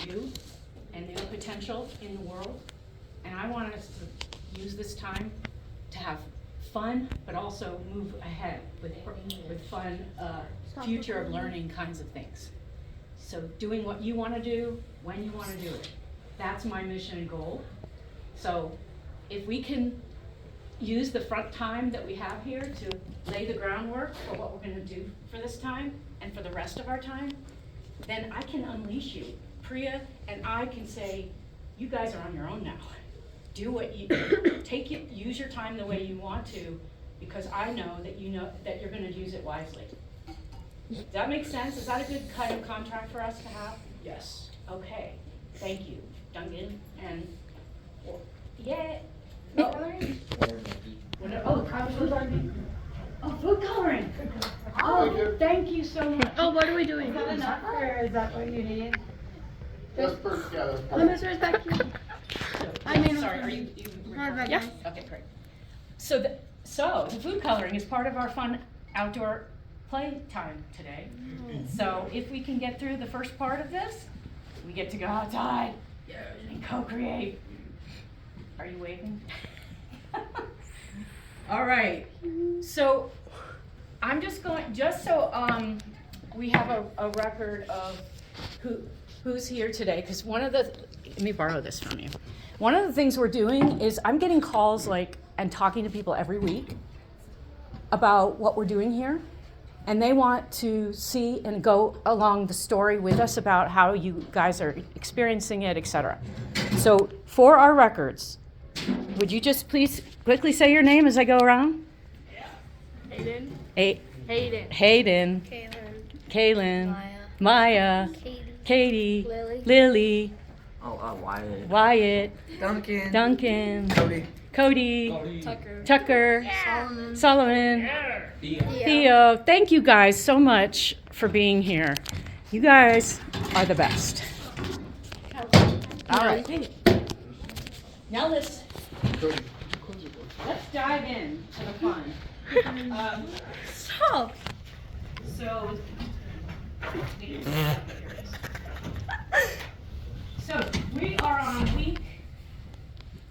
you and their potential in the world. And I want us to use this time to have fun, but also move ahead with fun, future of learning kinds of things. So doing what you want to do, when you want to do it. That's my mission and goal. So if we can use the front time that we have here to lay the groundwork for what we're going to do for this time and for the rest of our time, then I can unleash you. Priya and I can say, you guys are on your own now. Do what you use your time the way you want to, because I know that you know that you're going to use it wisely. Does that make sense? Is that a good kind of contract for us to have? Yes. Okay. Thank you, Duncan. And yeah. Oh, food coloring. Oh, thank you so much. Oh, what are we doing? Is that enough, or is that what you need? That's perfect, yeah, that's Let me perfect. switch back here. So, I mean, sorry, are you recording? Yeah. Okay, great. So the food coloring is part of our fun outdoor play time today. So if we can get through the first part of this, we get to go outside and co-create. Are you waving? All right. So I'm just so we have a record of who's here today, because let me borrow this from you. One of the things we're doing is I'm getting calls and talking to people every week about what we're doing here. And they want to see and go along the story with us about how you guys are experiencing it, etc. So for our records, would you just please quickly say your name as I go around? Hayden. Hayden. Kailyn. Kailyn. Maya. Katie. Lily. Wyatt. Duncan. Cody. Tucker. Solomon. Theo. Thank you guys so much for being here. You guys are the best. All right. Now let's dive in to the fun. So we are on week.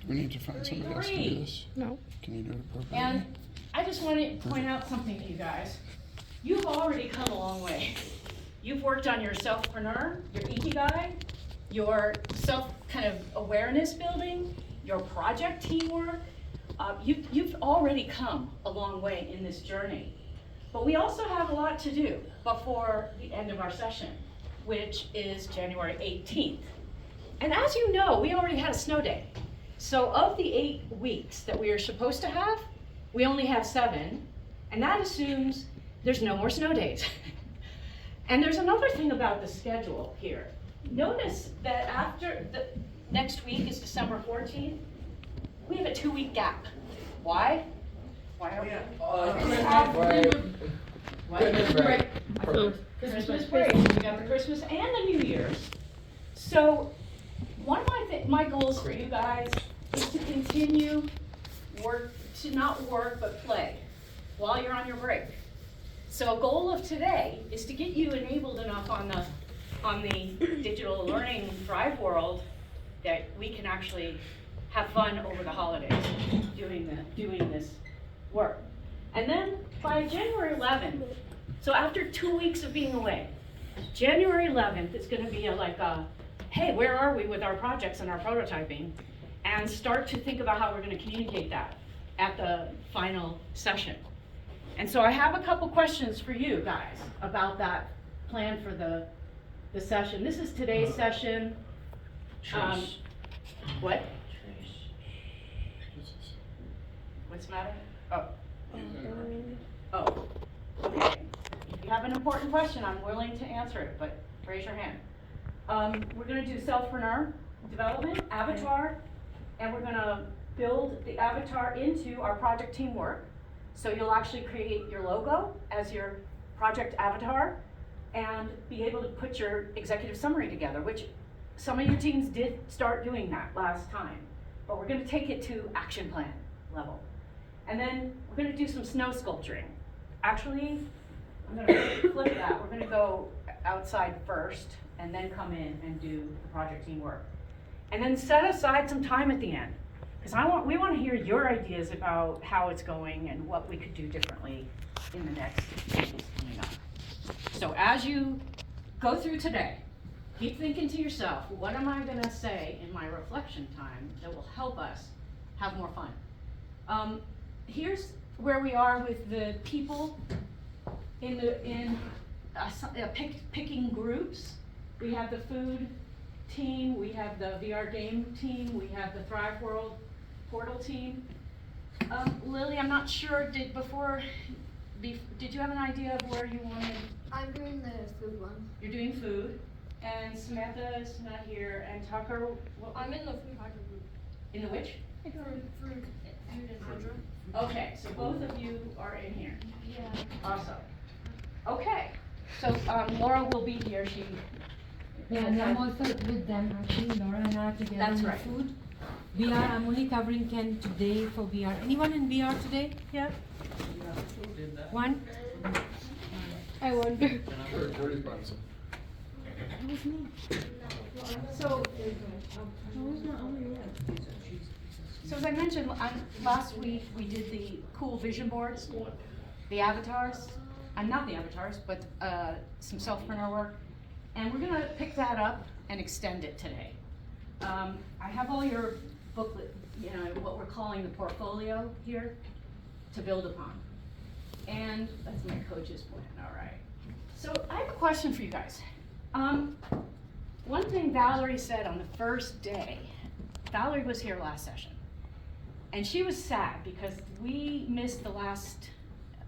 We need to find somebody else to do this. No. Can you do it appropriately? And I just want to point out something to you guys. You've already come a long way. You've worked on your selfpreneur, your ikigai, your self kind of awareness building, your project teamwork. You've already come a long way in this journey. But we also have a lot to do before the end of our session, which is January 18th. And as you know, we already had a snow day. So of the 8 weeks that we are supposed to have, we only have 7, and that assumes there's no more snow days. And there's another thing about the schedule here. Notice that after the next week is December 14th, we have a 2-week gap. Why? Why are we? Christmas break. We got the Christmas and the New Year's. So one of my goals for you guys is to continue to not work but play while you're on your break. So a goal of today is to get you enabled enough on the digital learning Thrive world that we can actually have fun over the holidays doing this work. And then by January 11th, so after 2 weeks of being away, January 11th is going to be hey, where are we with our projects and our prototyping? And start to think about how we're going to communicate that at the final session. And so I have a couple questions for you guys about that plan for the session. This is today's session. What? What's the matter? Oh, okay. If you have an important question, I'm willing to answer it, but raise your hand. We're going to do selfpreneur development, avatar, and we're going to build the avatar into our project teamwork. So you'll actually create your logo as your project avatar and be able to put your executive summary together, which some of your teams did start doing that last time. But we're going to take it to action plan level. And then we're going to do some snow sculpturing. Actually, I'm going to flip that. We're going to go outside first, and then come in and do the project team work. And then set aside some time at the end, because we want to hear your ideas about how it's going and what we could do differently in the next meetings coming up. So as you go through today, keep thinking to yourself, what am I gonna say in my reflection time that will help us have more fun? Here's where we are with the people picking groups. We have the food team, we have the VR game team, we have the Thrive World portal team. Lily, I'm not sure, did you have an idea of where you wanted? I'm doing the food one. You're doing food, and Samantha is not here, and Tucker, I'm in the food project group. in the which? Food and hydro. Okay, so both of you are in here. Yeah. Awesome. Okay, so Laura will be here, Yeah, and I'm also with them actually, Laura and I are together That's in the right. food. VR, I'm only covering Ken today for VR. Anyone in VR today? Yeah? One? I wonder. So as I mentioned, last week, we did the cool vision boards, the avatars, not the avatars, but some self-printer work. And we're gonna pick that up and extend it today. I have all your booklet, what we're calling the portfolio here to build upon. And that's my coach's plan, all right. So I have a question for you guys. One thing Valerie said on the first day, Valerie was here last session, and she was sad because we missed the last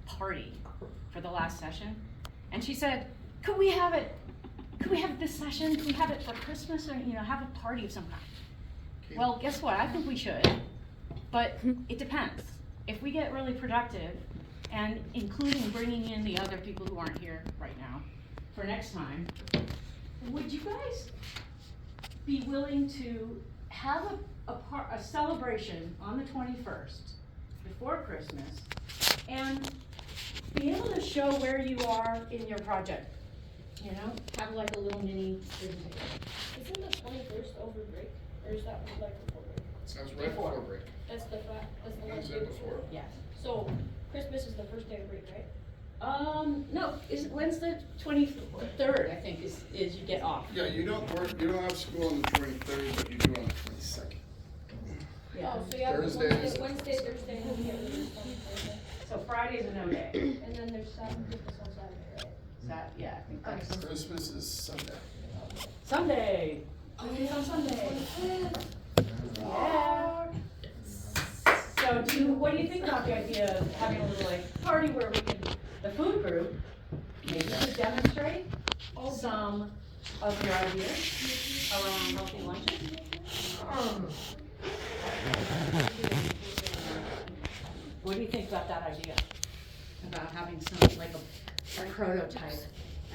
party for the last session. And she said, could we have it this session? Could we have it for Christmas or, have a party of some kind? Well, guess what? I think we should, but it depends. If we get really productive, and including bringing in the other people who aren't here right now for next time, would you guys be willing to have a celebration on the 21st before Christmas and be able to show where you are in your project? Have like a little mini presentation. Isn't the 21st over break? Or is that like before break? Sounds right before break. That's the Wednesday before. Yes. So Christmas is the first day of break, right? No, when's the 23rd, I think, is you get off. Yeah, you don't have school on the 23rd, but you do on the 22nd. Yeah. Oh, so you have Thursday is- Wednesday, Thursday, Thursday. So Friday's a no day. And then there's Christmas on Saturday, right? Yeah, I think that's Christmas is Sunday. Sunday. It's on Sunday. Yeah. So what do you think about the idea of having a little party where we can, the food group, maybe to demonstrate some of your ideas around healthy lunches? What do you think about that idea? About having some, a prototype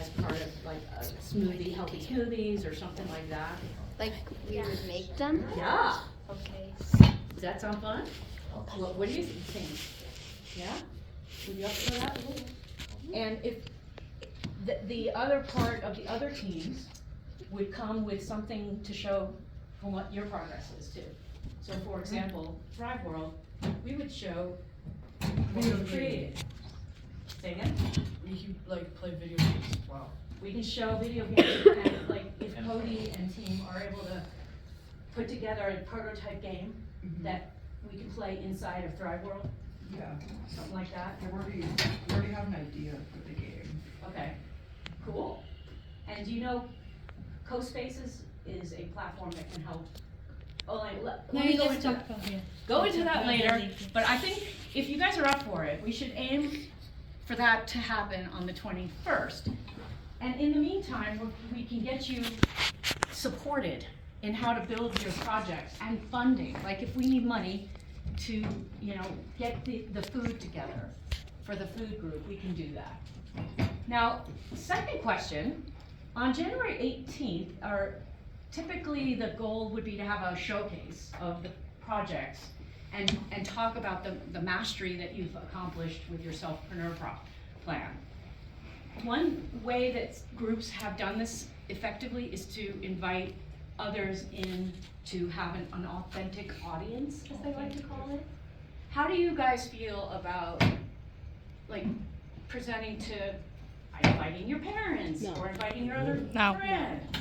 as part of a healthy smoothies or something like that? Like we would make them? Yeah. Okay. Does that sound fun? What do you think? Yeah? Would you up for that? And if the other part of the other teams would come with something to show from what your progress is too. So for example, Thrive World, we would show what we created. Say again? We could play video games as well. We can show video games and if Cody and team are able to put together a prototype game that we can play inside of Thrive World, Yeah. something like that. We already have an idea for the game. Okay, cool. And do you know CoSpaces is a platform that can help? Let me go into that. Go into that later, but I think if you guys are up for it, we should aim for that to happen on the 21st. And in the meantime, we can get you supported in how to build your projects and funding. Like if we need money to, get the food together for the food group, we can do that. Now, second question, on January 18th, typically the goal would be to have a showcase of the projects and talk about the mastery that you've accomplished with your self-preneur plan. one way that groups have done this effectively is to invite others in to have an authentic audience, as they like to call it. How do you guys feel about, like, presenting to, inviting your parents or inviting your other No. friends?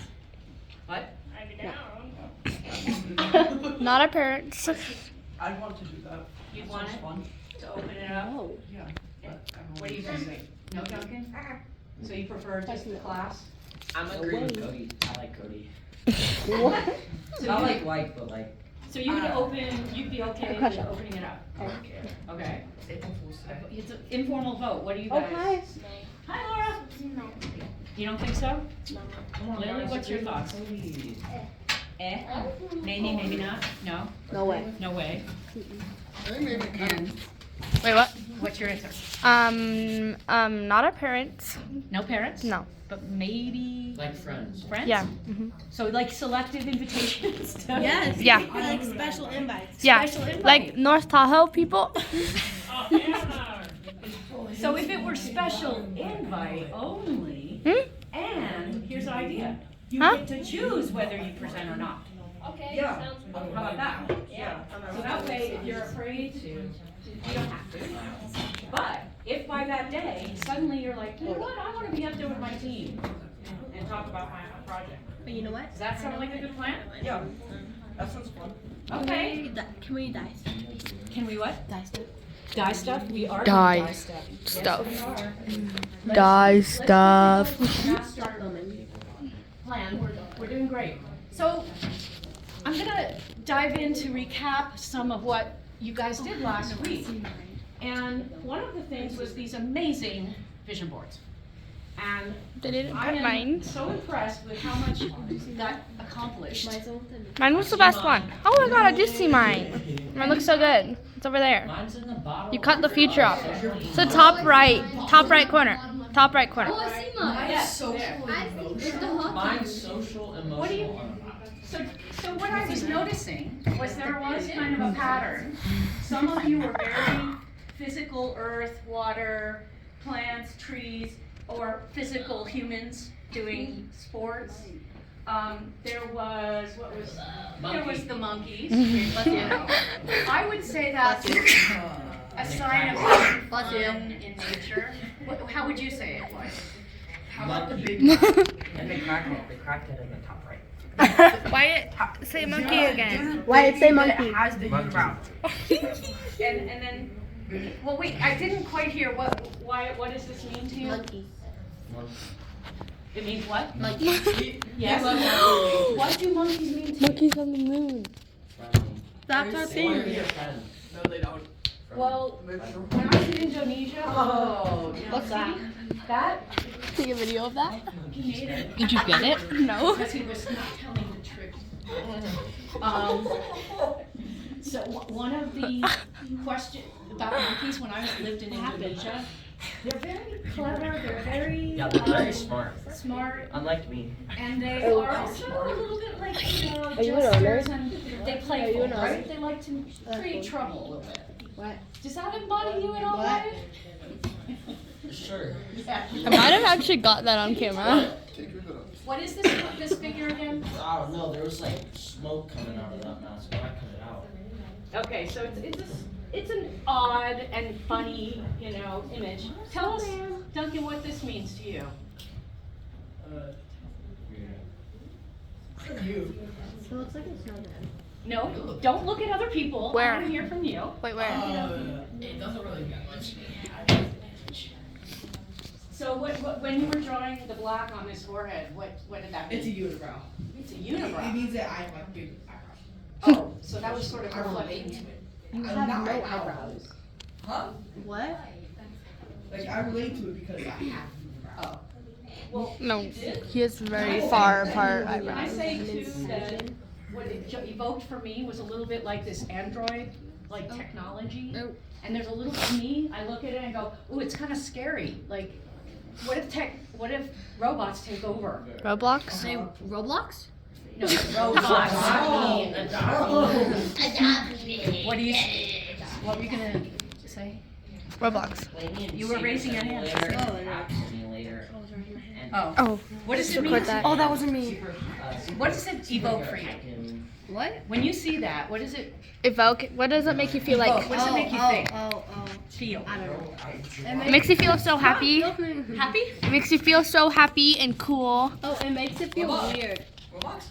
What? I'd be down. Not our parents. I'd want to do that. You'd That want sounds it? fun. To open it up? Yeah. But I don't What do you think? No, Duncan? So you prefer just the class? I'm agreeing with Cody. I like Cody. So Not you, but like. so you would you'd be okay with opening it up? Okay. April Fool's Day. It's an informal vote, what do you guys? Hi Laura! No. You don't think so? Come on, Lily, guys, what's your agree with thoughts? Cody. Maybe, maybe not? No? No way. No way. They maybe can. Wait, what? What's your answer? Not our parents. No parents? No. But maybe Like friends. friends? Yeah. So like selective invitations to? Yes. Yeah. Like special invites. Yeah. Special invite. Like North Tahoe people. So if it were special invite only, and here's the idea, you Huh? get to choose whether you present or not. Okay, Yeah. sounds How good. about that? Yeah. So that way, if you're afraid to, you don't have to. But if by that day, suddenly you're like, you know what, I wanna be up there with my team and talk about my project. But you know what? Does that sound like a good plan? Yeah. That sounds fun. Okay. Can we die? Can we what? Die stuff. Dye stuff? We are Dye gonna dye stuff. stuff. Yes, we are. Dye Let's stuff. look at the master plan. We're doing great. So I'm gonna dive in to recap some of what you guys did last week. And one of the things was these amazing vision boards. And They didn't I put am mine. so impressed with how much got accomplished. Mine was the best one. Oh my god, I do see mine. Mine looks so good. It's over there. Mine's in the bottom. You cut the future off. It's the top right corner. Top right corner. Yes, Social there. emotional. Mine's social, What do you- emotional. So what I was noticing was there was kind of a pattern. Some of you were very physical, earth, water, plants, trees, or physical humans doing sports. There was, there was the monkeys. You know. I would say that's a sign of having fun in nature. How would you say it was? How about the big And they cracked it in the top right. Wyatt, say monkey again. Wyatt, say monkey. It has the unibrow. And then, well, wait, I didn't quite hear what does this mean to you? Monkey. It means what? Monkey. Yes. What do monkeys mean to you? Monkeys on the moon. Friendly. That's our They wanna be thing. your friend. No, they don't. Well, when I was in Indonesia, What's that? that Take a video of that. he made it Did you get it? No. because he was not telling the truth. So one of the questions about monkeys when I lived in Indonesia, they're very clever, they're very, Yeah, they're very smart. smart, Unlike me. and they are also a little bit like, you know, Are you an jesters owner? and they Are play, you an owner? right? They like to create trouble a little bit. What? Does that embody you in all What? way? Sure. Yeah. I might have actually got that on camera. Take your hood off. What is this figure again? Oh no, there was like smoke coming out of that mask. I cut it out. Okay, so it's an odd and funny, you know, image. Tell us, Duncan, what this means to you. You. It looks like a snowman. No, don't look at other people. Where? I want to hear from you. Wait, where? It doesn't really get much. So when you were drawing the black on his forehead, what did that mean? It's a unibrow. It's a It unibrow. means that I have like big eyebrows. Oh, so that was sort of I relate reflecting. to it. You I'm have not no my eyebrows. Huh? What? Like I relate to it because I have unibrows. Oh. Well, No, you did. he has very far apart Can I eyebrows. say too that what it evoked for me was a little bit like this Android, like technology. Oh. And there's a little, to me, I look at it and go, ooh, it's kind of scary. Like, what if robots take over? Roblox? Say Roblox? No, robots. What do you, what were you gonna say? Roblox. Play me in You were raising your hand. Simulator, Oh, App Simulator, here. And Oh. What does it mean? Record that. Oh, that wasn't me. What does it evoke for you? What? When you see that, what does it Evoke. What does it make you feel like? What does it make you think? Feel? I don't know. It makes you feel so happy. Happy? It makes you feel so happy and cool. Oh, it makes it feel weird.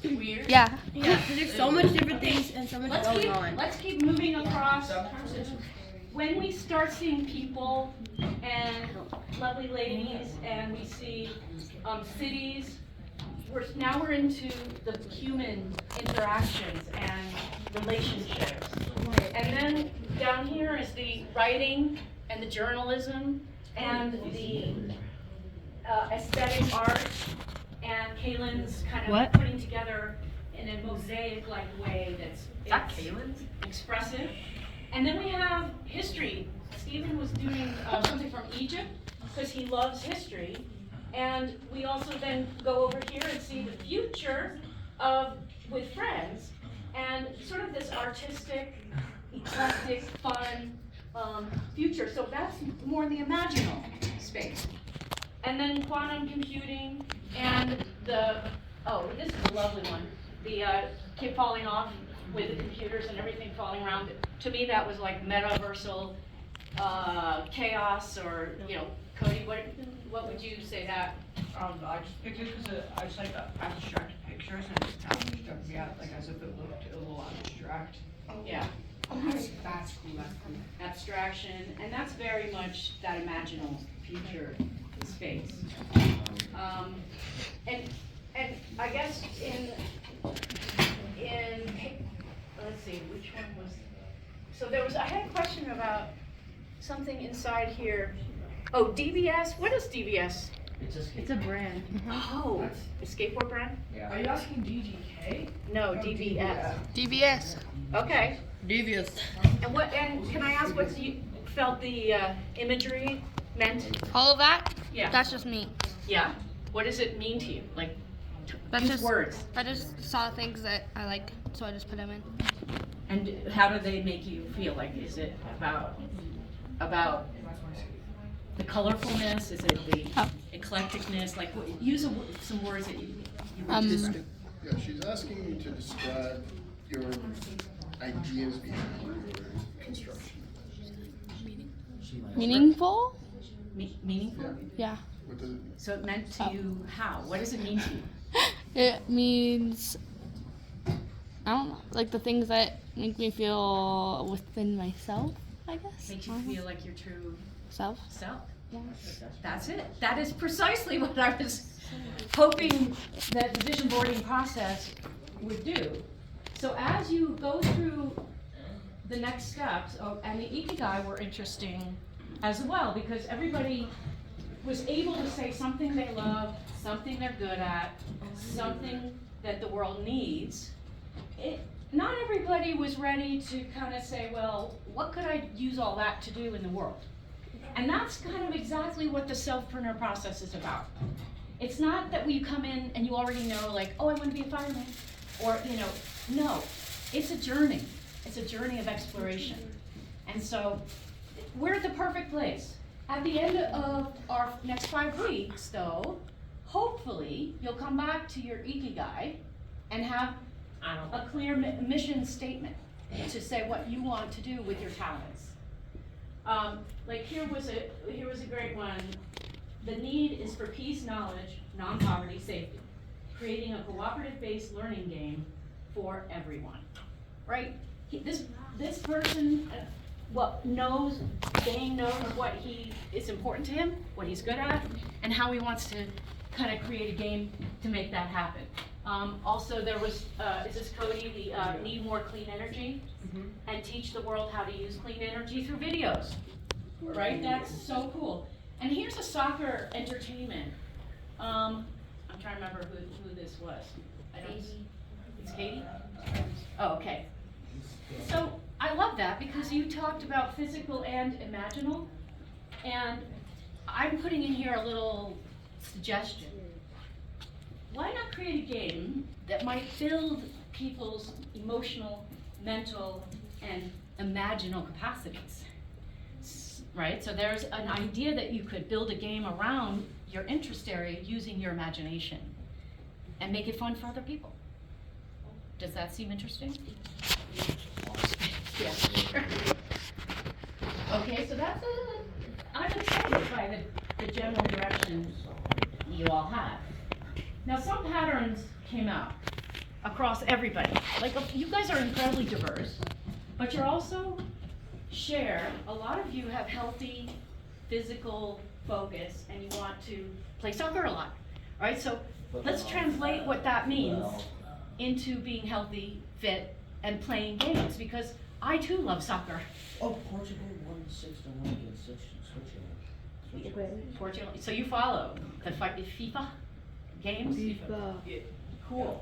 Weird. Yeah. Yeah, because there's so much different things and so much going on. Let's keep moving across. When we start seeing people and lovely ladies and we see cities, we're into the human interactions and relationships. And then down here is the writing and the journalism and the aesthetic art and Kailyn's kind of putting together in a mosaic-like way that's Kailyn's expressive. And then we have history. Stephen was doing something from Egypt because he loves history. And we also then go over here and see the future with friends and sort of this artistic, eclectic, fun future. So that's more the imaginal space. And then quantum computing and this is a lovely one. The kid falling off with the computers and everything falling around. To me, that was like metaversal chaos, or Cody, what would you say that? I just picked it because I just like the abstract pictures and it kind of struck me out, like as if it looked a little abstract. Yeah. That's cool, that's cool. Abstraction, and that's very much that imaginal future space. And I guess in let's see, which one was, so I had a question about something inside here. Oh, DVS, what is DVS? It's a brand. Oh, a skateboard brand? Are you asking DGK? No, DVS. DVS. Okay, Devious. and can I ask what you felt the imagery meant? All of that? Yeah. That's just me. Yeah, what does it mean to you? Like, That's use just words. I just saw things that I like, so I just put them in. And how do they make you feel? Like, is it about the colorfulness? Is it the eclecticness? Like, use some words that you would just do. Yeah, she's asking you to describe your ideas behind your construction. Meaningful? Meaningful? Yeah. What does it mean? So it meant to you how? What does it mean to you? It means, I don't know, like the things that make me feel within myself, I guess. Makes you feel like your true Self. self. That's it. That is precisely what I was hoping that the vision boarding process would do. So as you go through the next steps, and the Ikigai were interesting as well, because everybody was able to say something they love, something they're good at, something that the world needs. Not everybody was ready to kind of say, well, what could I use all that to do in the world? And that's kind of exactly what the selfpreneur process is about. It's not that we come in and you already know, like, oh, I want to be a fireman, or, no. It's a journey. It's a journey of exploration. And so we're at the perfect place. At the end of our next 5 weeks, though, hopefully you'll come back to your Ikigai and have a clear mission statement to say what you want to do with your talents. Like here was a great one. The need is for peace, knowledge, non-poverty, safety. Creating a cooperative-based learning game for everyone. Right? This person knows what is important to him, what he's good at, and how he wants to kind of create a game to make that happen. Also, there was, is this Cody, the need more clean energy, and teach the world how to use clean energy through videos. Right? That's so cool. And here's a soccer entertainment. I'm trying to remember who this was. It's Katie? Oh, okay. So I love that because you talked about physical and imaginal, and I'm putting in here a little suggestion. Why not create a game that might build people's emotional, mental, and imaginal capacities? Right? So there's an idea that you could build a game around your interest area using your imagination and make it fun for other people. Does that seem interesting? Yeah, sure. Okay, so that's I'm excited by the general direction you all have. Now, some patterns came out across everybody. Like, you guys are incredibly diverse, but you're also share, a lot of you have healthy physical focus and you want to play soccer a lot, right? So let's translate what that means into being healthy, fit, and playing games, because I too love soccer. Oh, Portugal won 6-1 against Switzerland. Portugal, so you follow the FIFA games? Cool.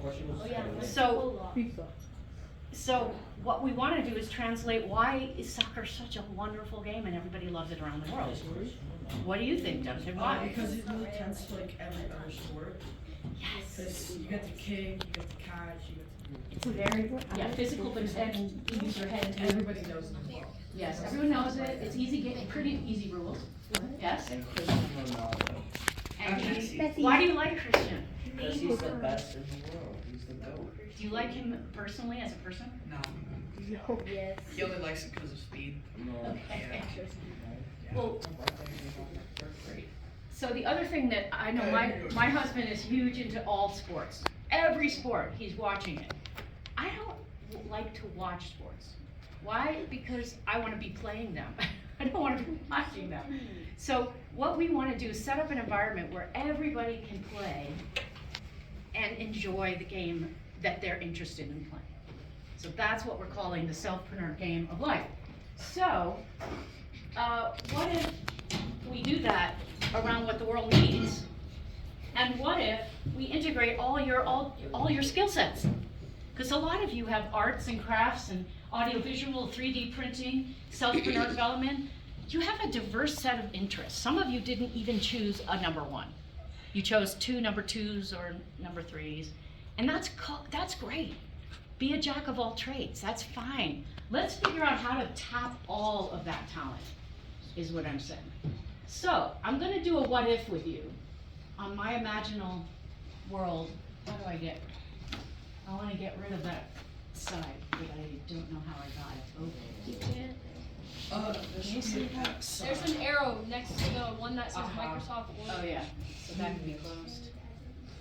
So what we want to do is translate why is soccer such a wonderful game and everybody loves it around the world. What do you think, Duncan? Why? Because it really tends to like every other sport. Yes. Because you get to kick, you get to catch, you get It's very, yeah, physical, but then you use your head to. too. Everybody knows it as well. Yes, everyone knows it. It's easy, pretty easy rules. Yes? And Cristiano Ronaldo. And why do you like Christian? Because he's the best in the world. He's the GOAT. Do you like him personally as a person? No. Yes. He only likes it because of speed. Okay. Well, so the other thing that I know, my husband is huge into all sports. Every sport, he's watching it. I don't like to watch sports. Why? Because I want to be playing them. I don't want to be watching them. So what we want to do is set up an environment where everybody can play and enjoy the game that they're interested in playing. So that's what we're calling the selfpreneur game of life. So what if we do that around what the world needs? And what if we integrate all your skill sets? Because a lot of you have arts and crafts and audiovisual, 3D printing, selfpreneur development. You have a diverse set of interests. Some of you didn't even choose a number one. You chose 2 number 2s or number 3s. And that's great. Be a jack of all trades, that's fine. Let's figure out how to tap all of that talent, is what I'm saying. So, I'm gonna do a what if with you. On my imaginal world, how do I wanna get rid of that side, but I don't know how I got it. Okay. You can't. There should be a back side. There's an arrow next to the one that says Uh-huh. Microsoft Word. Oh yeah, so that can be closed.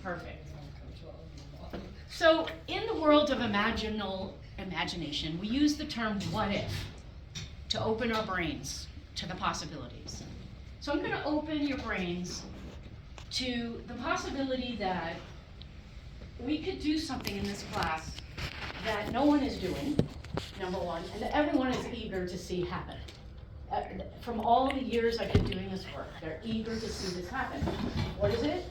Perfect. So in the world of imagination, we use the term what if to open our brains to the possibilities. So I'm gonna open your brains to the possibility that we could do something in this class that no one is doing, number one, and that everyone is eager to see happen. From all the years I've been doing this work, they're eager to see this happen. What is it?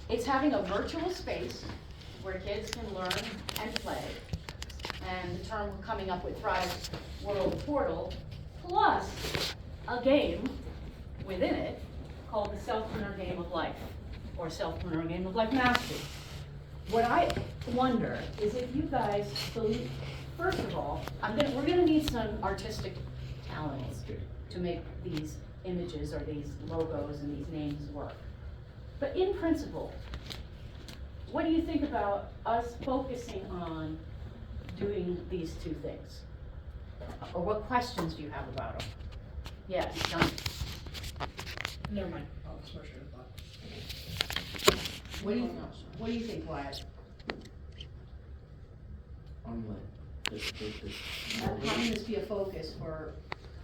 It's having a virtual space where kids can learn and play. And the term we're coming up with, Thrive World Portal, plus a game within it called the Selfpreneur Game of Life, or Selfpreneur Game of Life Mastery. What I wonder is if you guys believe, first of all, we're gonna need some artistic talents to make these images or these logos and these names work. But in principle, what do you think about us focusing on doing these 2 things? Or what questions do you have about them? Yes, John. Never mind. I'll smash it with that. What do you think, Wyatt? On what? Having this be a focus for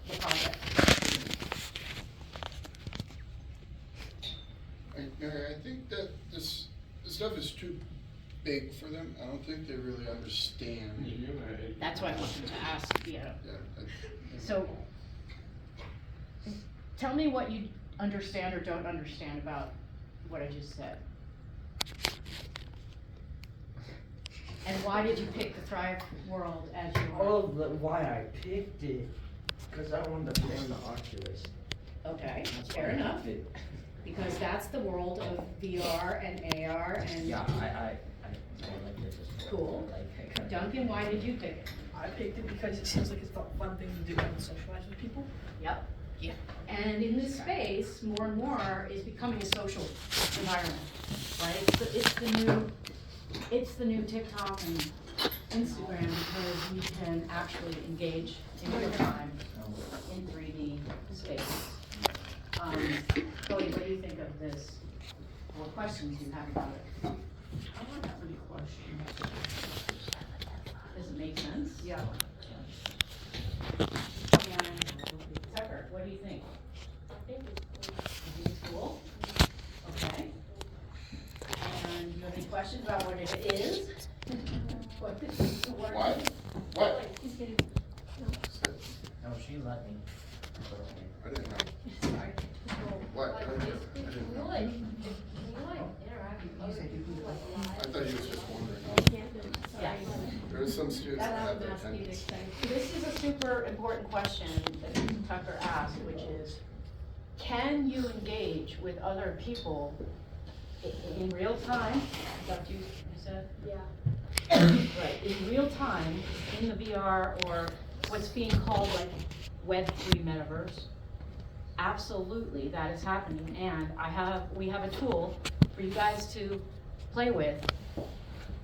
the project. I think that this stuff is too big for them. I don't think they really understand. That's why I wanted to ask, yeah. Yeah, So, tell me what you understand or don't understand about what I just said. And why did you pick the Thrive World as your? Why I picked it? Because I wanted to play on the Oculus. Okay, That's fair why I enough. picked it. Because that's the world of VR and AR and. Yeah, I like this as well. Cool. Duncan, why did you pick it? I picked it because it seems like it's a fun thing to do and socialize with people. Yep. Yeah. And in this space, more and more is becoming a social environment, right? It's the new TikTok and Instagram because you can actually engage in real time in 3D space. Cody, what do you think of this? What questions do you have about it? I don't have any questions. Does it make sense? Yeah. And Tucker, what do you think? I think it's cool. You think it's cool? Okay. And you have any questions about what it is? What this is to work? What? What? He's getting. No, she let me. I didn't know. Sorry. What? I didn't know. I thought he was just wondering. Yeah. There's some students that have their attendance. This is a super important question that Tucker asked, which is, can you engage with other people in real time? Is that what you said? Yeah. Right, in real time, in the VR or what's being called like Web3 metaverse. Absolutely, that is happening, and we have a tool for you guys to play with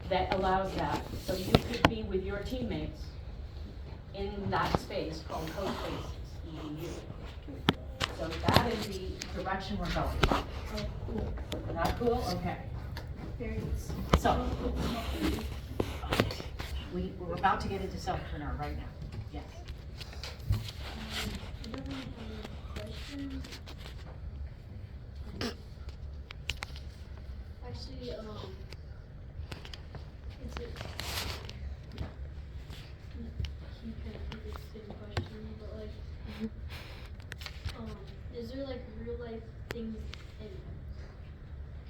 that allows that. So you could be with your teammates in that space called CoSpaces, EDU. So that is the direction we're going. Not cool? Okay. So, we're about to get into self-preneur right now. Yes. Actually, is it? You can't put this same question, but like, is there like real life things and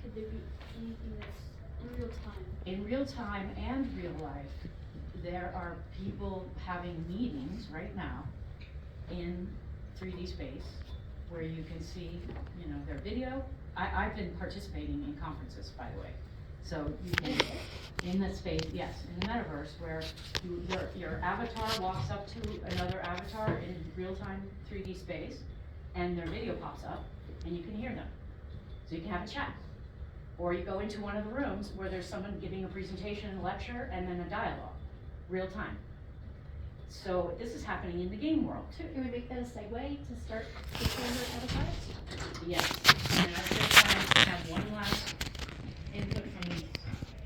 could there be anything that's in real time? In real time and real life, there are people having meetings right now in 3D space where you can see, you know, their video. I've been participating in conferences, by the way. So you can, in the space, yes, in the metaverse where your avatar walks up to another avatar in real-time 3D space and their video pops up and you can hear them. So you can have a chat. Or you go into one of the rooms where there's someone giving a presentation, a lecture, and then a dialogue, real time. So this is happening in the game world too. Can we make that a segue to start the camera avatars? Yes, and I just wanted to have one last input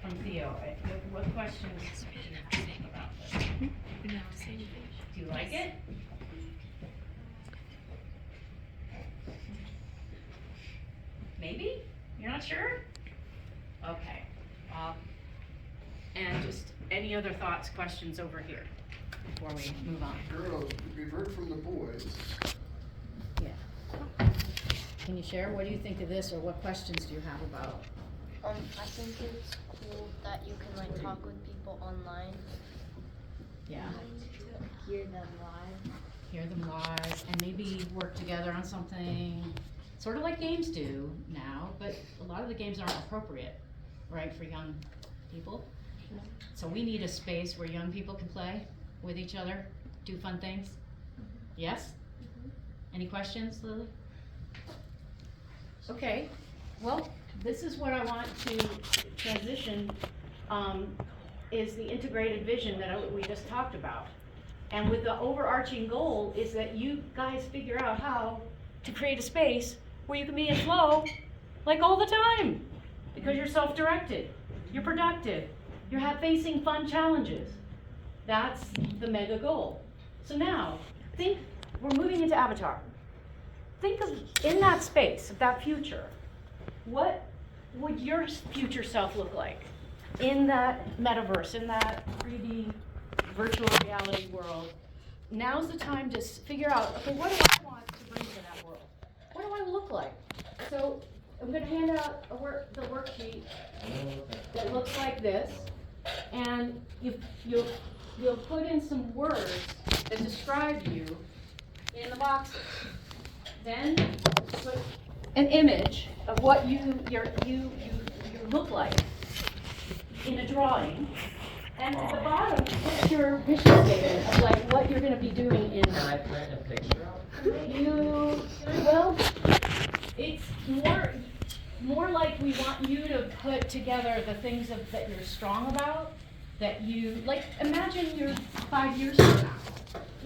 from Theo. What questions do you have about this? Do you like it? Maybe? You're not sure? Okay. And just any other thoughts, questions over here before we move on? Girls, we've heard from the boys. Yeah. Can you share? What do you think of this, or what questions do you have about? I think it's cool that you can like talk with people online. Yeah. Hear them live. Hear them live and maybe work together on something, sort of like games do now, but a lot of the games aren't appropriate, right, for young people. So we need a space where young people can play with each other, do fun things. Yes? Any questions, Lily? Okay, well, this is what I want to transition, is the integrated vision that we just talked about. And with the overarching goal is that you guys figure out how to create a space where you can be in flow like all the time, because you're self-directed, you're productive, you're facing fun challenges. That's the mega goal. So now, think, we're moving into Avatar. Think of, in that space, of that future, what would your future self look like in that metaverse, in that 3D virtual reality world? Now's the time to figure out, okay, what do I want to bring to that world? What do I look like? So I'm going to hand out the worksheet that looks like this, and you'll put in some words that describe you in the boxes. Then put an image of what you look like in a drawing, And at the bottom, put your mission statement of like what you're gonna be doing in Can I print a picture out? well, it's more like we want you to put together the things that you're strong about, that you, like, imagine you're 5 years from now,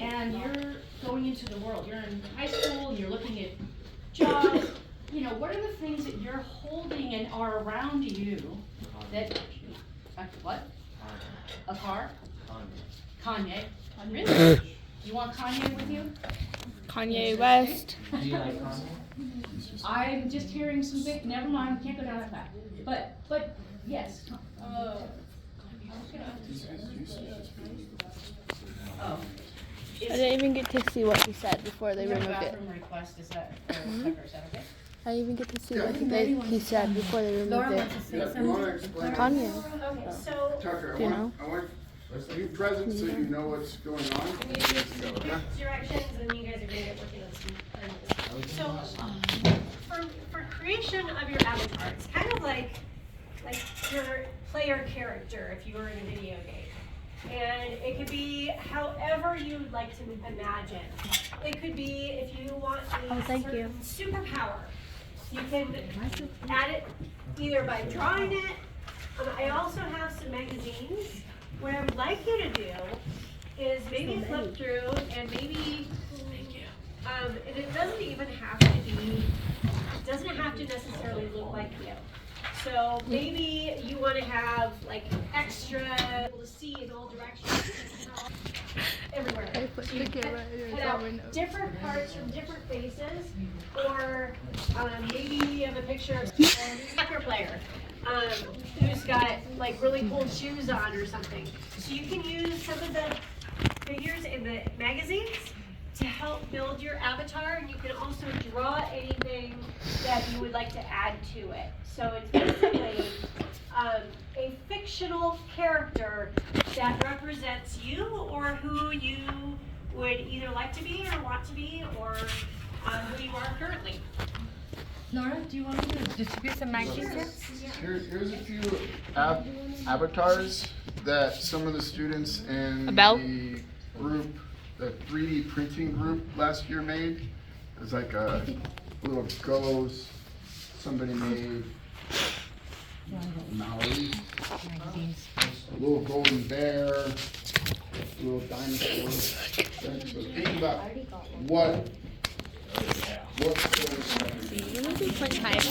and you're going into the world, you're in high school, and you're looking at jobs, you know, what are the things that you're holding and are around you that, what? A car? Kanye. Really? You want Kanye with you? Kanye West. Do you like Kanye? I'm just hearing some big, never mind, can't go down that path. But, yes. Oh. I didn't even get to see what he said before they removed it. Bathroom request, is that, is that okay? I didn't even get to see what he said before they removed Laura it. wants to say Yeah, you wanna something. explain? Kanye. Okay, so Tucker, Do you know? I want you present so you know what's going on. I'm gonna give some directions and you guys are gonna get working on some. So, for creation of your avatar, it's kind of like your player character if you were in a video game. And it could be however you'd like to imagine. It could be if you want a certain superpower. You can add it either by drawing it. I also have some magazines. What I would like you to do is maybe flip through and maybe, and it doesn't even have to be, it doesn't have to necessarily look like you. So maybe you want to have like extra able to see in all directions. Everywhere. So you cut out different parts from different faces, or maybe you have a picture of a soccer player who's got like really cool shoes on or something. So you can use some of the figures in the magazines to help build your avatar, and you can also draw anything that you would like to add to it. So it's basically a fictional character that represents you or who you would either like to be or want to be, or who you are currently. Laura, do you want me to distribute some magazines? Here's a few avatars that some of the students in About? the group, the 3D printing group last year made. There's like a little ghost, somebody made Maui, a little golden bear, a little dinosaur. So think about what Let me do print time. So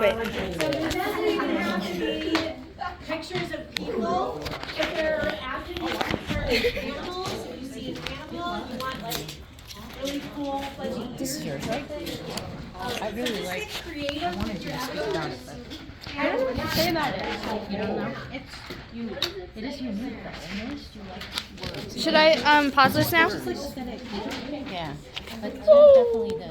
it doesn't even have to be pictures of people. If they're acting for animals, if you see an animal, you want like really cool, fuzzy. This is yours, right? I really like. Creative. I want to do this. I don't know what to say about it. You don't know? It's you. It is unique though. I noticed you like words. Should I pause this now? Yeah. But definitely the